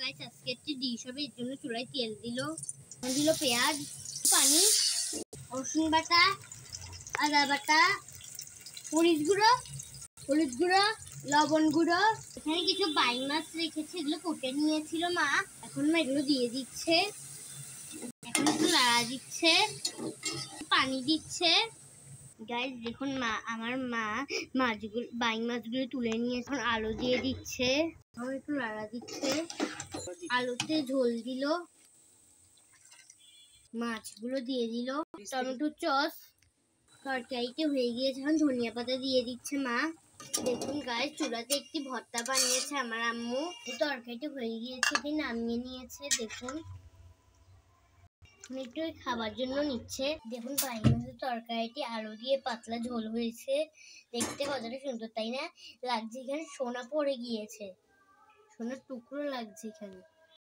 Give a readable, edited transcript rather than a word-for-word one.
Guys আজকে একটি dish হবে, এর জন্য চুলায় তেল দিল পেঁয়াজ, পানি, রসুন বাটা, আদা বাটা, হলুদ গুঁড়ো, লবণ গুঁড়ো। এখানে কিছু বাইং মাছ রেখেছে, এগুলো কুটে নিয়েছিল মা। এখন মা এগুলো দিয়ে দিচ্ছে, এখন একটু নাড়া দিচ্ছে, পানি দিচ্ছে। গাইস দেখুন আমার মা বাইং মাছগুলো তুলে নিয়ে এখন আলু দিয়ে দিচ্ছে, একটু নাড়া দিচ্ছে, আলুতে ঝোল দিল, মাছগুলো দিয়ে দিল, টমেটো সস, তরকারিতে হয়ে গিয়েছে। এখন ধনিয়া পাতা দিয়ে দিচ্ছে মা। দেখুন গাইস চুলাতে একটি ভর্তা বানিয়েছে আমার আম্মু, তরকারিটা হয়ে গিয়েছে, নামিয়ে নিয়েছে। দেখুন একটু খাবার জন্য নিচ্ছে। দেখুন বাইং মাছের তরকারিটি আলু দিয়ে পাতলা ঝোল হয়েছে, দেখতে কতটা সুন্দর তাই না? লাগছে এখানে সোনা পড়ে গিয়েছে, সোনার টুকরো লাগছে এখানে।